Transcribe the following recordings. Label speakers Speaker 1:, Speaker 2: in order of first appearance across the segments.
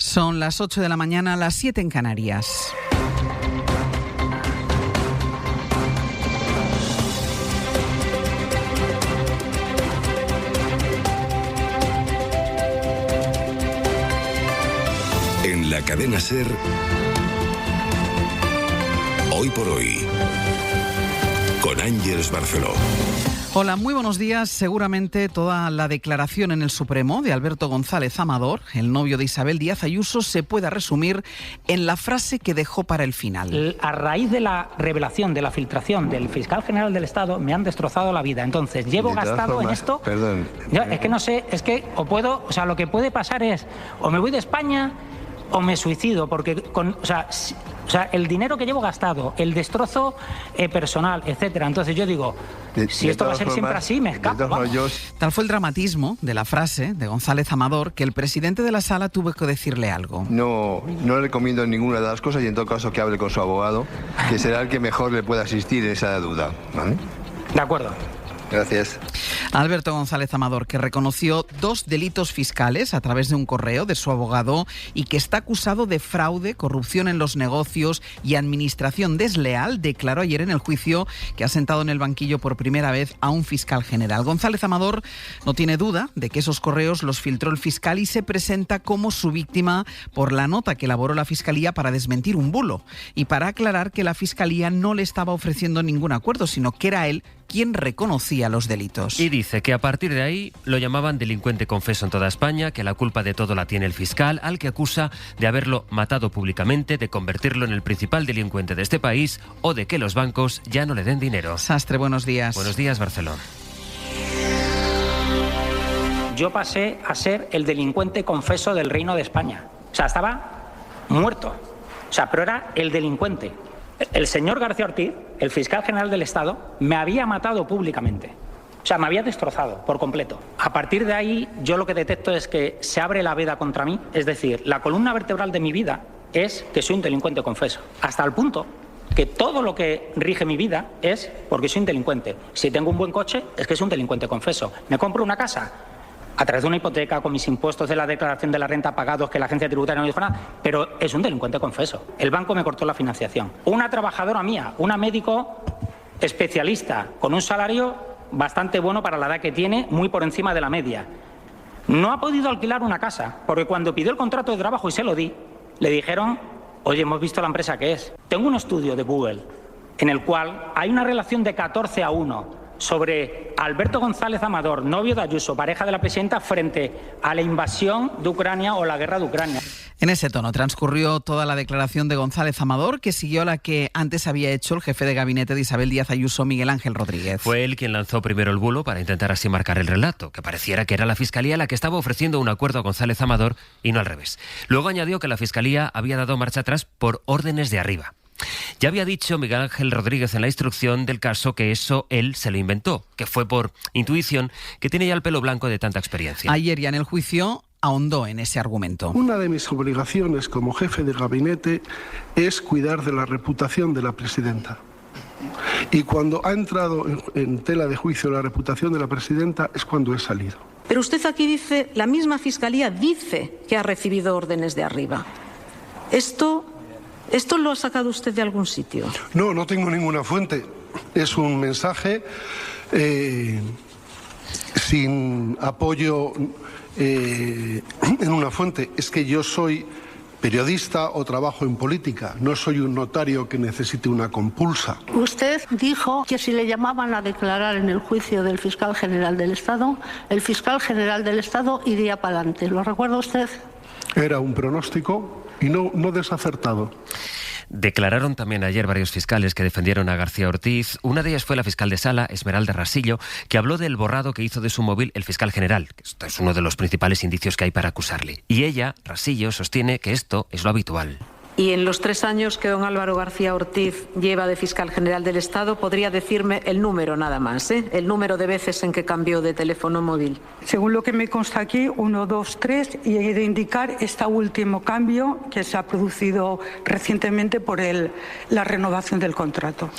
Speaker 1: Son las 8 de la mañana, las 7 en Canarias.
Speaker 2: En la cadena SER, Hoy por Hoy, con Ángeles Barceló.
Speaker 1: Hola, muy buenos días. Seguramente toda la declaración en el Supremo de Alberto González Amador, el novio de Isabel Díaz Ayuso, se pueda resumir en la frase que dejó para el final.
Speaker 3: A raíz de la revelación, de la filtración del fiscal general del Estado, me han destrozado la vida. Entonces, llevo gastado en esto...
Speaker 4: Perdón.
Speaker 3: Es que no sé, es que lo que puede pasar es, o me voy de España o me suicido, porque el dinero que llevo gastado, el destrozo personal, etcétera. Entonces yo digo, si esto va a ser siempre así, me escapo.
Speaker 1: Tal fue el dramatismo de la frase de González Amador que el presidente de la Sala tuvo que decirle algo.
Speaker 4: No le recomiendo ninguna de las cosas y en todo caso que hable con su abogado, que será el que mejor le pueda asistir en esa duda, ¿vale?
Speaker 3: De acuerdo.
Speaker 4: Gracias.
Speaker 1: Alberto González Amador, que reconoció 2 delitos fiscales a través de un correo de su abogado y que está acusado de fraude, corrupción en los negocios y administración desleal, declaró ayer en el juicio que ha sentado en el banquillo por primera vez a un fiscal general. González Amador no tiene duda de que esos correos los filtró el fiscal y se presenta como su víctima por la nota que elaboró la Fiscalía para desmentir un bulo y para aclarar que la Fiscalía no le estaba ofreciendo ningún acuerdo, sino que era él quien reconocía los delitos.
Speaker 5: Y dice que a partir de ahí lo llamaban delincuente confeso en toda España, que la culpa de todo la tiene el fiscal, al que acusa de haberlo matado públicamente, de convertirlo en el principal delincuente de este país o de que los bancos ya no le den dinero.
Speaker 1: Sastre, buenos días.
Speaker 5: Buenos días, Barcelona.
Speaker 3: Yo pasé a ser el delincuente confeso del Reino de España. Estaba muerto. Pero era el delincuente. El señor García Ortiz, el fiscal general del Estado, me había matado públicamente. Me había destrozado por completo. A partir de ahí, yo lo que detecto es que se abre la veda contra mí. Es decir, la columna vertebral de mi vida es que soy un delincuente confeso. Hasta el punto que todo lo que rige mi vida es porque soy un delincuente. Si tengo un buen coche, es que soy un delincuente confeso. Me compro una casa a través de una hipoteca, con mis impuestos de la declaración de la renta pagados, que la agencia tributaria no dijo nada, pero es un delincuente confeso. El banco me cortó la financiación. Una trabajadora mía, una médico especialista, con un salario bastante bueno para la edad que tiene, muy por encima de la media, no ha podido alquilar una casa, porque cuando pidió el contrato de trabajo y se lo di, le dijeron, oye, hemos visto la empresa que es. Tengo un estudio de Google en el cual hay una relación de 14-1 sobre Alberto González Amador, novio de Ayuso, pareja de la presidenta, frente a la invasión de Ucrania o la guerra de Ucrania.
Speaker 1: En ese tono transcurrió toda la declaración de González Amador, que siguió la que antes había hecho el jefe de gabinete de Isabel Díaz Ayuso, Miguel Ángel Rodríguez.
Speaker 5: Fue él quien lanzó primero el bulo para intentar así marcar el relato, que pareciera que era la Fiscalía la que estaba ofreciendo un acuerdo a González Amador y no al revés. Luego añadió que la Fiscalía había dado marcha atrás por órdenes de arriba. Ya había dicho Miguel Ángel Rodríguez en la instrucción del caso que eso él se lo inventó, que fue por intuición, que tiene ya el pelo blanco de tanta experiencia.
Speaker 1: Ayer ya en el juicio ahondó en ese argumento.
Speaker 6: Una de mis obligaciones como jefe de gabinete es cuidar de la reputación de la presidenta. Y cuando ha entrado en tela de juicio la reputación de la presidenta es cuando he salido.
Speaker 7: Pero usted aquí dice, la misma Fiscalía dice que ha recibido órdenes de arriba. ¿Esto lo ha sacado usted de algún sitio?
Speaker 6: No tengo ninguna fuente. Es un mensaje sin apoyo en una fuente. Es que yo soy periodista o trabajo en política. No soy un notario que necesite una compulsa.
Speaker 8: Usted dijo que si le llamaban a declarar en el juicio del fiscal general del Estado, el fiscal general del Estado iría para adelante. ¿Lo recuerda usted?
Speaker 6: Era un pronóstico y no desacertado.
Speaker 5: Declararon también ayer varios fiscales que defendieron a García Ortiz. Una de ellas fue la fiscal de Sala, Esmeralda Rasillo, que habló del borrado que hizo de su móvil el fiscal general. Esto es uno de los principales indicios que hay para acusarle. Y ella, Rasillo, sostiene que esto es lo habitual.
Speaker 7: Y en los 3 años que don Álvaro García Ortiz lleva de fiscal general del Estado, ¿podría decirme el número nada más, el número de veces en que cambió de teléfono móvil?
Speaker 9: Según lo que me consta aquí, 1, 2, 3, y he de indicar este último cambio que se ha producido recientemente por la renovación del contrato.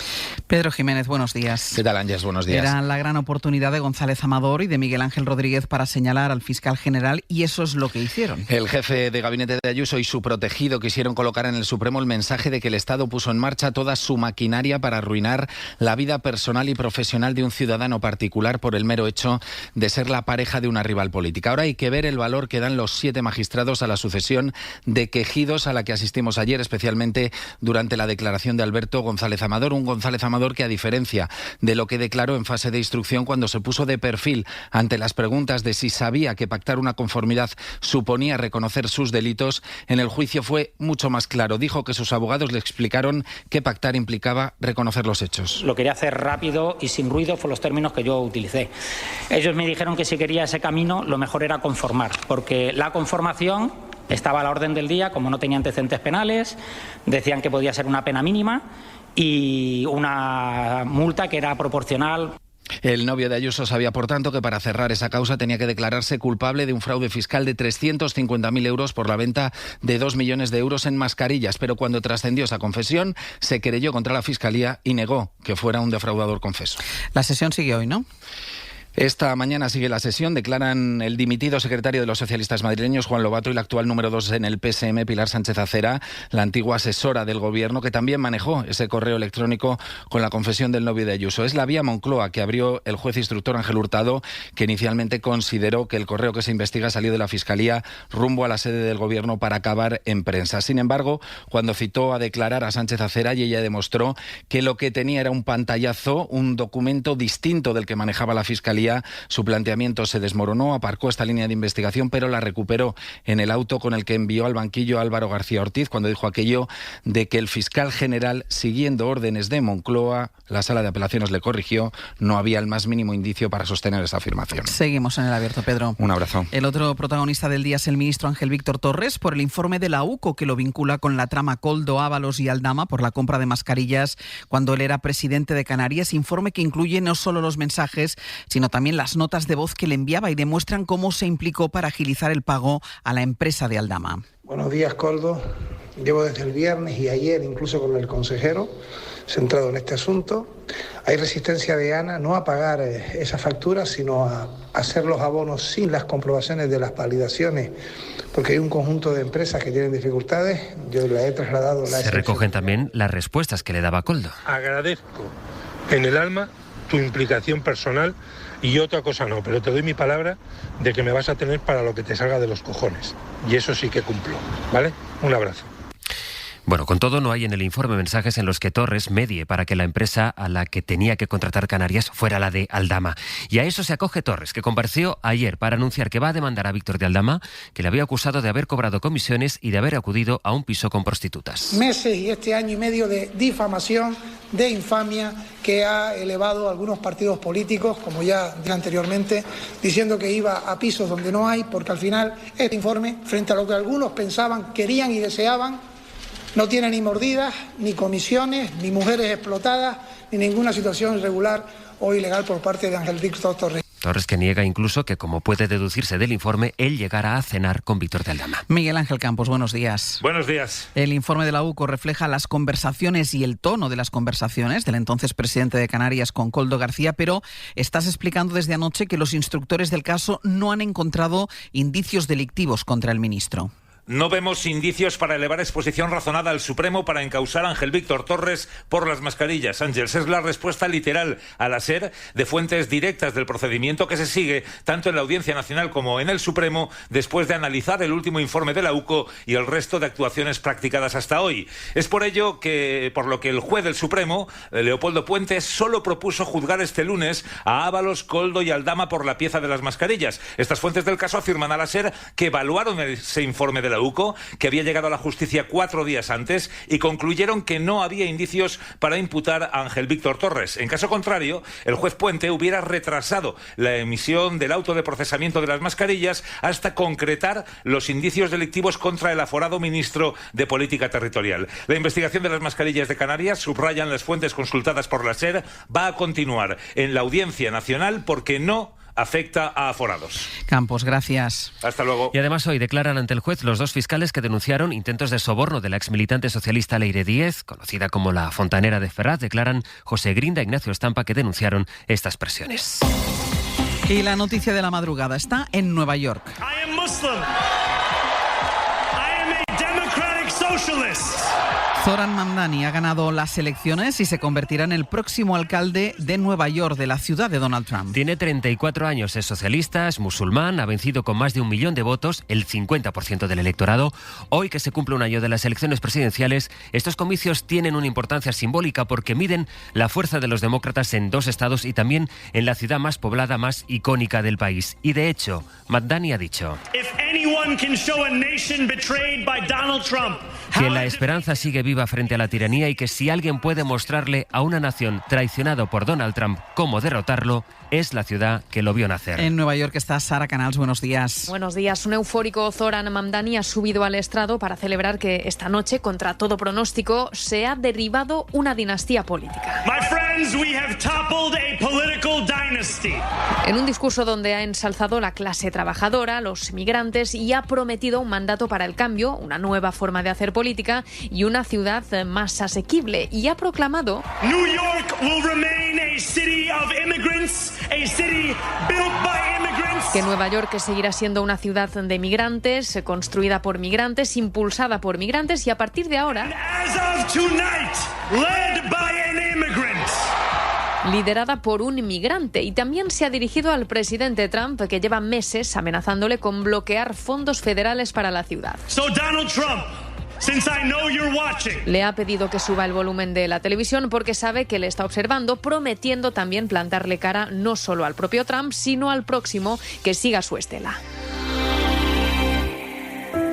Speaker 1: Pedro Jiménez, buenos días.
Speaker 10: ¿Qué tal, Ángeles? Buenos días.
Speaker 1: Era la gran oportunidad de González Amador y de Miguel Ángel Rodríguez para señalar al fiscal general, y eso es lo que hicieron.
Speaker 10: El jefe de gabinete de Ayuso y su protegido quisieron colocar en el Supremo el mensaje de que el Estado puso en marcha toda su maquinaria para arruinar la vida personal y profesional de un ciudadano particular por el mero hecho de ser la pareja de una rival política. Ahora hay que ver el valor que dan los 7 magistrados a la sucesión de quejidos a la que asistimos ayer, especialmente durante la declaración de Alberto González Amador. Un González Amador que, a diferencia de lo que declaró en fase de instrucción cuando se puso de perfil ante las preguntas de si sabía que pactar una conformidad suponía reconocer sus delitos, en el juicio fue mucho más claro. Dijo que sus abogados le explicaron que pactar implicaba reconocer los hechos.
Speaker 3: Lo quería hacer rápido y sin ruido, fue los términos que yo utilicé. Ellos me dijeron que si quería ese camino, lo mejor era conformar, porque la conformación estaba a la orden del día, como no tenía antecedentes penales, decían que podía ser una pena mínima y una multa que era proporcional.
Speaker 10: El novio de Ayuso sabía, por tanto, que para cerrar esa causa tenía que declararse culpable de un fraude fiscal de 350.000 euros por la venta de 2 millones de euros en mascarillas. Pero cuando trascendió esa confesión, se querelló contra la Fiscalía y negó que fuera un defraudador confeso.
Speaker 1: La sesión sigue hoy, ¿no?
Speaker 10: Esta mañana sigue la sesión. Declaran el dimitido secretario de los socialistas madrileños, Juan Lobato, y la actual número 2 en el PSM, Pilar Sánchez Acera, la antigua asesora del Gobierno, que también manejó ese correo electrónico con la confesión del novio de Ayuso. Es la vía Moncloa que abrió el juez instructor Ángel Hurtado, que inicialmente consideró que el correo que se investiga salió de la Fiscalía rumbo a la sede del Gobierno para acabar en prensa. Sin embargo, cuando citó a declarar a Sánchez Acera, y ella demostró que lo que tenía era un pantallazo, un documento distinto del que manejaba la Fiscalía, su planteamiento se desmoronó, aparcó esta línea de investigación, pero la recuperó en el auto con el que envió al banquillo a Álvaro García Ortiz, cuando dijo aquello de que el fiscal general, siguiendo órdenes de Moncloa, la sala de apelaciones le corrigió, no había el más mínimo indicio para sostener esa afirmación.
Speaker 1: Seguimos en el abierto, Pedro.
Speaker 10: Un abrazo.
Speaker 1: El otro protagonista del día es el ministro Ángel Víctor Torres, por el informe de la UCO que lo vincula con la trama Koldo, Ábalos y Aldama por la compra de mascarillas cuando él era presidente de Canarias. Informe que incluye no solo los mensajes, sino también las notas de voz que le enviaba y demuestran cómo se implicó para agilizar el pago a la empresa de Aldama.
Speaker 11: Buenos días, Koldo. Llevo desde el viernes y ayer, incluso con el consejero, centrado en este asunto. Hay resistencia de ANA no a pagar esas facturas, sino a hacer los abonos sin las comprobaciones de las validaciones, porque hay un conjunto de empresas que tienen dificultades. Yo le he trasladado la...
Speaker 5: Se recogen también las respuestas que le daba Koldo.
Speaker 12: Agradezco en el alma tu implicación personal y otra cosa no, pero te doy mi palabra de que me vas a tener para lo que te salga de los cojones. Y eso sí que cumplo, ¿vale? Un abrazo.
Speaker 5: Bueno, con todo, no hay en el informe mensajes en los que Torres medie para que la empresa a la que tenía que contratar Canarias fuera la de Aldama. Y a eso se acoge Torres, que compareció ayer para anunciar que va a demandar a Víctor de Aldama, que le había acusado de haber cobrado comisiones y de haber acudido a un piso con prostitutas.
Speaker 13: Meses y este año y medio de difamación, de infamia, que ha elevado a algunos partidos políticos, como ya dije anteriormente, diciendo que iba a pisos donde no hay, porque al final este informe, frente a lo que algunos pensaban, querían y deseaban, no tiene ni mordidas, ni comisiones, ni mujeres explotadas, ni ninguna situación irregular o ilegal por parte de Ángel Víctor Torres.
Speaker 5: Torres, que niega incluso que, como puede deducirse del informe, él llegara a cenar con Víctor de Aldama.
Speaker 1: Miguel Ángel Campos, buenos días.
Speaker 14: Buenos días.
Speaker 1: El informe de la UCO refleja las conversaciones y el tono de las conversaciones del entonces presidente de Canarias con Koldo García, pero estás explicando desde anoche que los instructores del caso no han encontrado indicios delictivos contra el ministro.
Speaker 14: No vemos indicios para elevar exposición razonada al Supremo para encausar a Ángel Víctor Torres por las mascarillas. Ángeles, es la respuesta literal a la SER de fuentes directas del procedimiento que se sigue tanto en la Audiencia Nacional como en el Supremo después de analizar el último informe de la UCO y el resto de actuaciones practicadas hasta hoy. Es por ello que, por lo que el juez del Supremo, Leopoldo Puentes, solo propuso juzgar este lunes a Ábalos, Koldo y Aldama por la pieza de las mascarillas. Estas fuentes del caso afirman a la SER que evaluaron ese informe de la la UCO, que había llegado a la justicia 4 días antes, y concluyeron que no había indicios para imputar a Ángel Víctor Torres. En caso contrario, el juez Puente hubiera retrasado la emisión del auto de procesamiento de las mascarillas hasta concretar los indicios delictivos contra el aforado ministro de Política Territorial. La investigación de las mascarillas de Canarias, subrayan las fuentes consultadas por la SER, va a continuar en la Audiencia Nacional porque no afecta a aforados.
Speaker 1: Campos, gracias.
Speaker 14: Hasta luego.
Speaker 5: Y además hoy declaran ante el juez los 2 fiscales que denunciaron intentos de soborno de la exmilitante socialista Leire Díez, conocida como la Fontanera de Ferraz. Declaran José Grinda e Ignacio Estampa, que denunciaron estas presiones.
Speaker 1: Y la noticia de la madrugada está en Nueva York.
Speaker 15: I am Muslim. I am a democratic socialist.
Speaker 1: Zoran Mamdani ha ganado las elecciones y se convertirá en el próximo alcalde de Nueva York, de la ciudad de Donald Trump.
Speaker 5: Tiene 34 años, es socialista, es musulmán, ha vencido con más de 1 millón de votos, el 50% del electorado. Hoy, que se cumple un año de las elecciones presidenciales, estos comicios tienen una importancia simbólica porque miden la fuerza de los demócratas en 2 estados y también en la ciudad más poblada, más icónica del país. Y de hecho, Mamdani ha dicho que la esperanza sigue viva frente a la tiranía y que si alguien puede mostrarle a una nación traicionada por Donald Trump cómo derrotarlo, es la ciudad que lo vio nacer.
Speaker 1: En Nueva York está Sara Canals. Buenos días.
Speaker 16: Buenos días. Un eufórico Zoran Mamdani ha subido al estrado para celebrar que esta noche, contra todo pronóstico, se ha derribado una dinastía política.
Speaker 15: My friends, we have toppled a political dynasty.
Speaker 16: En un discurso donde ha ensalzado la clase trabajadora, los migrantes y ha prometido un mandato para el cambio, una nueva forma de hacer política y una ciudad más asequible, y ha proclamado
Speaker 15: New York will remain a city of immigrants, a city built by immigrants.
Speaker 16: Que Nueva York seguirá siendo una ciudad de migrantes, construida por migrantes, impulsada por migrantes y a partir de ahora
Speaker 15: As of tonight, led by an immigrant.
Speaker 16: Liderada por un inmigrante. Y también se ha dirigido al presidente Trump, que lleva meses amenazándole con bloquear fondos federales para la ciudad.
Speaker 15: So Donald Trump, since I know you're watching,
Speaker 16: le ha pedido que suba el volumen de la televisión porque sabe que le está observando, prometiendo también plantarle cara no solo al propio Trump, sino al próximo que siga su estela.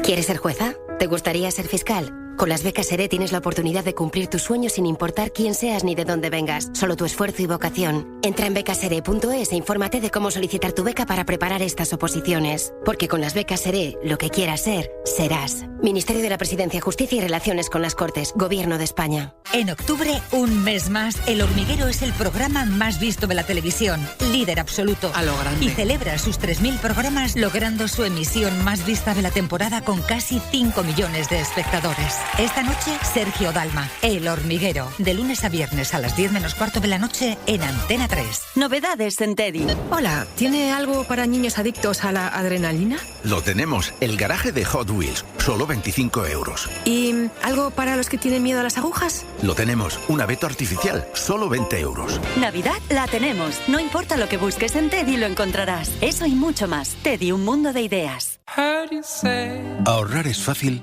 Speaker 17: ¿Quieres ser jueza? ¿Te gustaría ser fiscal? Con las becas SERE tienes la oportunidad de cumplir tus sueños sin importar quién seas ni de dónde vengas, solo tu esfuerzo y vocación. Entra en becasere.es e infórmate de cómo solicitar tu beca para preparar estas oposiciones. Porque con las becas SERE, lo que quieras ser, serás. Ministerio de la Presidencia, Justicia y Relaciones con las Cortes, Gobierno de España.
Speaker 18: En octubre, un mes más, El Hormiguero es el programa más visto de la televisión, líder absoluto.
Speaker 1: A lo grande.
Speaker 18: Y celebra sus 3.000 programas, logrando su emisión más vista de la temporada con casi 5 millones de espectadores. Esta noche, Sergio Dalma, El Hormiguero, de lunes a viernes a las 10 menos cuarto de la noche en Antena 3.
Speaker 19: Novedades en Teddy.
Speaker 20: Hola, ¿tiene algo para niños adictos a la adrenalina?
Speaker 21: Lo tenemos, el garaje de Hot Wheels, solo 25 euros.
Speaker 20: ¿Y algo para los que tienen miedo a las agujas?
Speaker 21: Lo tenemos, un abeto artificial, solo 20 euros.
Speaker 19: Navidad la tenemos. No importa lo que busques en Teddy, lo encontrarás. Eso y mucho más. Teddy, un mundo de ideas.
Speaker 22: Ahorrar es fácil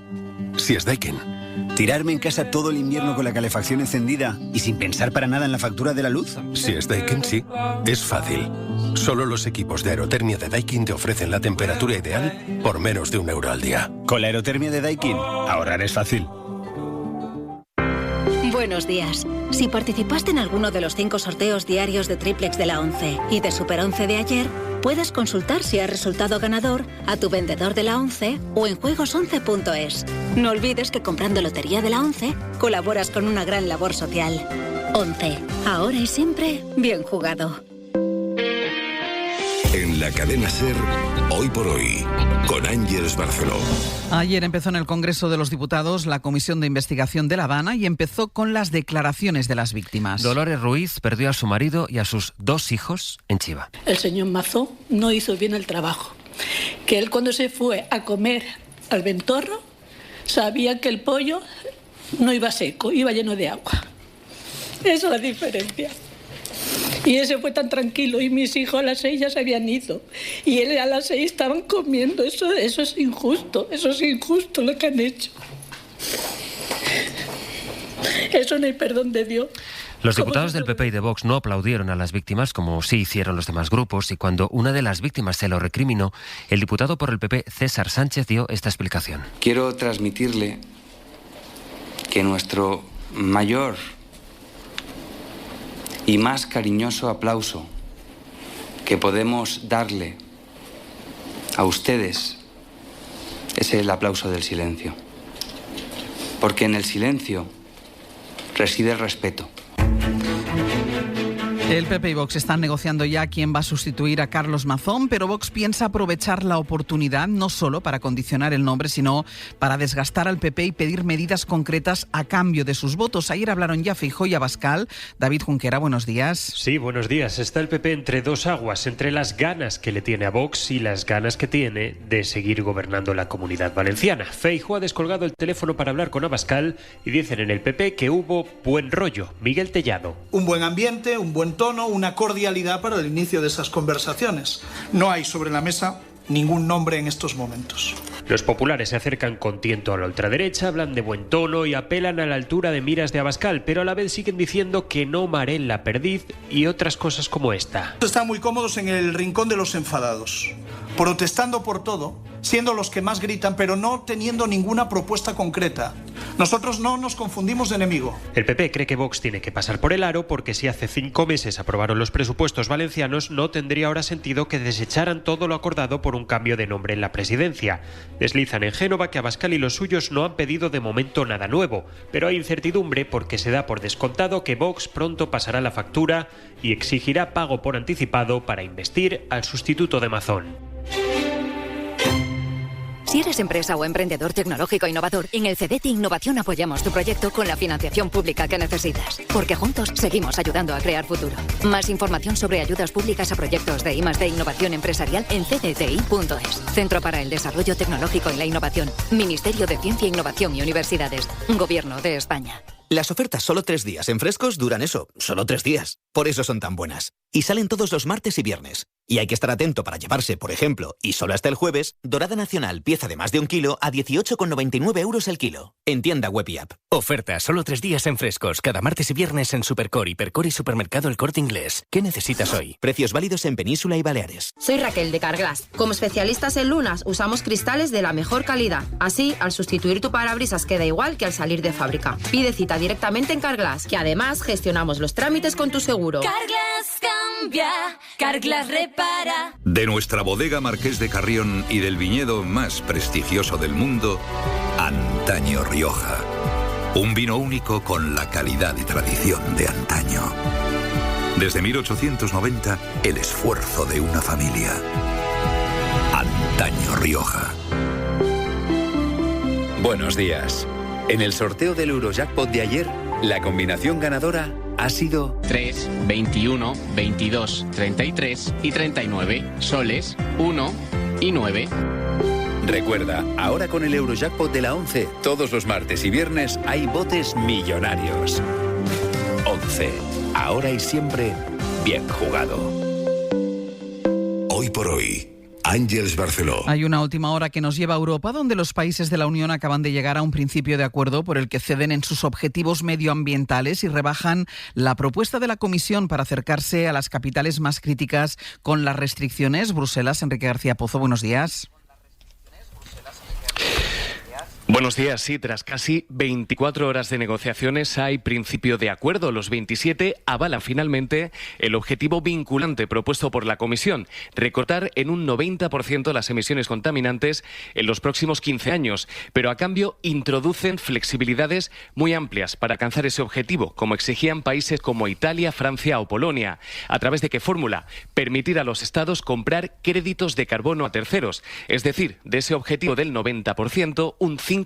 Speaker 22: si es Daikin. ¿Tirarme en casa todo el invierno con la calefacción encendida y sin pensar para nada en la factura de la luz? Si es Daikin, sí. Es fácil. Solo los equipos de aerotermia de Daikin te ofrecen la temperatura ideal por menos de €1 al día. Con la aerotermia de Daikin, ahorrar es fácil.
Speaker 23: Buenos días. Si participaste en alguno de los 5 sorteos diarios de Triplex de la 11 y de Super 11 de ayer, puedes consultar si has resultado ganador a tu vendedor de la 11 o en juegos11.es. No olvides que comprando Lotería de la 11 colaboras con una gran labor social. 11. Ahora y siempre, bien jugado.
Speaker 2: En la cadena SER, Hoy por Hoy, con Ángeles Barceló.
Speaker 1: Ayer empezó en el Congreso de los Diputados la Comisión de Investigación de La Habana y empezó con las declaraciones de las víctimas.
Speaker 5: Dolores Ruiz perdió a su marido y a sus 2 hijos en Chiva.
Speaker 24: El señor Mazó no hizo bien el trabajo. Que él cuando se fue a comer al Ventorro sabía que el pollo no iba seco, iba lleno de agua. Esa es la diferencia. Y ese fue tan tranquilo y mis hijos a las 6 ya se habían ido. Y él a las 6 estaban comiendo. Eso es injusto lo que han hecho. Eso no hay perdón de Dios.
Speaker 5: Los diputados del PP y de Vox no aplaudieron a las víctimas como sí hicieron los demás grupos, y cuando una de las víctimas se lo recriminó, el diputado por el PP, César Sánchez, dio esta explicación.
Speaker 4: Quiero transmitirle que nuestro mayor y más cariñoso aplauso que podemos darle a ustedes es el aplauso del silencio. Porque en el silencio reside el respeto.
Speaker 1: El PP y Vox están negociando ya quién va a sustituir a Carlos Mazón, pero Vox piensa aprovechar la oportunidad no solo para condicionar el nombre, sino para desgastar al PP y pedir medidas concretas a cambio de sus votos. Ayer hablaron ya Feijóo y Abascal. David Junquera, buenos días.
Speaker 6: Sí, buenos días. Está el PP entre dos aguas, entre las ganas que le tiene a Vox y las ganas que tiene de seguir gobernando la Comunidad Valenciana. Feijóo ha descolgado el teléfono para hablar con Abascal y dicen en el PP que hubo buen rollo. Miguel Tellado.
Speaker 7: Un buen ambiente, un buen tono, una cordialidad para el inicio de esas conversaciones. No hay sobre la mesa ningún nombre en estos momentos.
Speaker 6: Los populares se acercan con tiento a la ultraderecha, hablan de buen tono y apelan a la altura de miras de Abascal, pero a la vez siguen diciendo que no mareen la perdiz y otras cosas como esta.
Speaker 7: Están muy cómodos en el rincón de los enfadados, protestando por todo, siendo los que más gritan, pero no teniendo ninguna propuesta concreta. Nosotros no nos confundimos de enemigo.
Speaker 6: El PP cree que Vox tiene que pasar por el aro porque si hace 5 meses aprobaron los presupuestos valencianos, no tendría ahora sentido que desecharan todo lo acordado por un cambio de nombre en la presidencia. Deslizan en Génova que Abascal y los suyos no han pedido de momento nada nuevo, pero hay incertidumbre porque se da por descontado que Vox pronto pasará la factura y exigirá pago por anticipado para investir al sustituto de Mazón.
Speaker 8: Si eres empresa o emprendedor tecnológico innovador, en el CDT Innovación apoyamos tu proyecto con la financiación pública que necesitas, porque juntos seguimos ayudando a crear futuro. Más información sobre ayudas públicas a proyectos de I+D Innovación Empresarial en cdti.es. Centro para el Desarrollo Tecnológico y la Innovación. Ministerio de Ciencia, Innovación y Universidades. Gobierno de España.
Speaker 25: Las ofertas solo 3 días en Frescos duran eso, solo 3 días. Por eso son tan buenas. Y salen todos los martes y viernes. Y hay que estar atento para llevarse, por ejemplo, y solo hasta el jueves, dorada nacional, pieza de más de 1 kilo a 18,99 € el kilo. En tienda web y app.
Speaker 26: Oferta solo 3 días en Frescos, cada martes y viernes en Supercore, Hipercore y Supermercado El Corte Inglés. ¿Qué necesitas hoy?
Speaker 25: Precios válidos en Península y Baleares.
Speaker 27: Soy Raquel de Carglass. Como especialistas en lunas, usamos cristales de la mejor calidad. Así, al sustituir tu parabrisas queda igual que al salir de fábrica. Pide cita directamente en Carglass, que además gestionamos los trámites con tu seguro.
Speaker 28: Carglass cambia, Carglass repara.
Speaker 2: De nuestra bodega Marqués de Carrión y del viñedo más prestigioso del mundo, Antaño Rioja. Un vino único con la calidad y tradición de antaño. Desde 1890, el esfuerzo de una familia. Antaño Rioja.
Speaker 29: Buenos días. En el sorteo del Eurojackpot de ayer, la combinación ganadora ha sido
Speaker 30: 3, 21, 22, 33 y 39, soles, 1 y 9.
Speaker 29: Recuerda, ahora con el Eurojackpot de la 11, todos los martes y viernes hay botes millonarios. 11. Ahora y siempre, bien jugado.
Speaker 2: Hoy por hoy, Ángeles Barceló.
Speaker 1: Hay una última hora que nos lleva a Europa, donde los países de la Unión acaban de llegar a un principio de acuerdo por el que ceden en sus objetivos medioambientales y rebajan la propuesta de la Comisión para acercarse a las capitales más críticas con las restricciones. Bruselas, Enrique García Pozo, buenos días.
Speaker 31: Buenos días. Sí, tras casi 24 horas de negociaciones hay principio de acuerdo. Los 27 avalan finalmente el objetivo vinculante propuesto por la Comisión, recortar en un 90% las emisiones contaminantes en los próximos 15 años, pero a cambio introducen flexibilidades muy amplias para alcanzar ese objetivo, como exigían países como Italia, Francia o Polonia. ¿A través de qué fórmula? Permitir a los estados comprar créditos de carbono a terceros, es decir, de ese objetivo del 90%, un 5%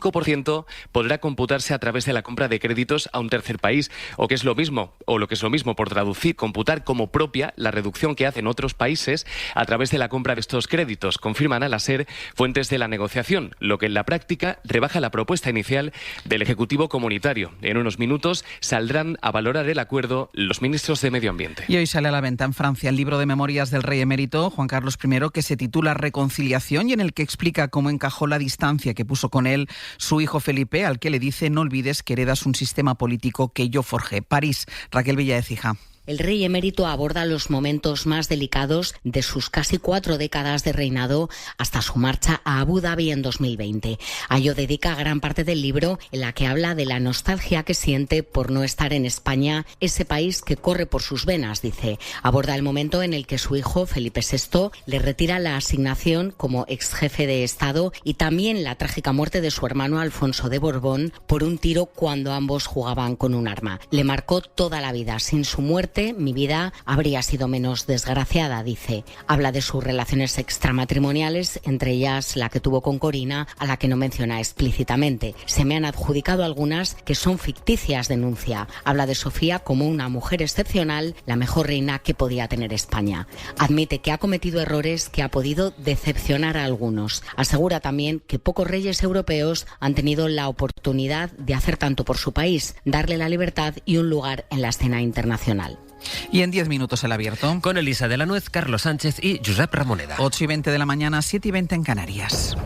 Speaker 31: podrá computarse a través de la compra de créditos a un tercer país, o lo que es lo mismo por traducir, computar como propia la reducción que hacen otros países a través de la compra de estos créditos, confirman a la SER fuentes de la negociación, lo que en la práctica rebaja la propuesta inicial del Ejecutivo Comunitario. En unos minutos saldrán a valorar el acuerdo los ministros de Medio Ambiente.
Speaker 1: Y hoy sale a la venta en Francia el libro de memorias del rey emérito Juan Carlos I, que se titula Reconciliación y en el que explica cómo encajó la distancia que puso con él su hijo Felipe, al que le dice: no olvides que heredas un sistema político que yo forjé. París, Raquel Villaécija.
Speaker 3: El rey emérito aborda los momentos más delicados de sus casi 4 décadas de reinado hasta su marcha a Abu Dhabi en 2020. A ello dedica gran parte del libro, en la que habla de la nostalgia que siente por no estar en España, ese país que corre por sus venas, dice. Aborda el momento en el que su hijo, Felipe VI, le retira la asignación como ex jefe de Estado y también la trágica muerte de su hermano Alfonso de Borbón por un tiro cuando ambos jugaban con un arma. Le marcó toda la vida. Sin su muerte, mi vida habría sido menos desgraciada, dice. Habla de sus relaciones extramatrimoniales, entre ellas la que tuvo con Corina, a la que no menciona explícitamente. Se me han adjudicado algunas que son ficticias, denuncia. Habla de Sofía como una mujer excepcional, la mejor reina que podía tener España. Admite que ha cometido errores, que ha podido decepcionar a algunos. Asegura también que pocos reyes europeos han tenido la oportunidad de hacer tanto por su país, darle la libertad y un lugar en la escena internacional.
Speaker 1: Y en 10 minutos el abierto.
Speaker 5: Con Elisa de la Nuez, Carlos Sánchez y Josep Ramoneda.
Speaker 1: 8:20 de la mañana, 7:20 en Canarias.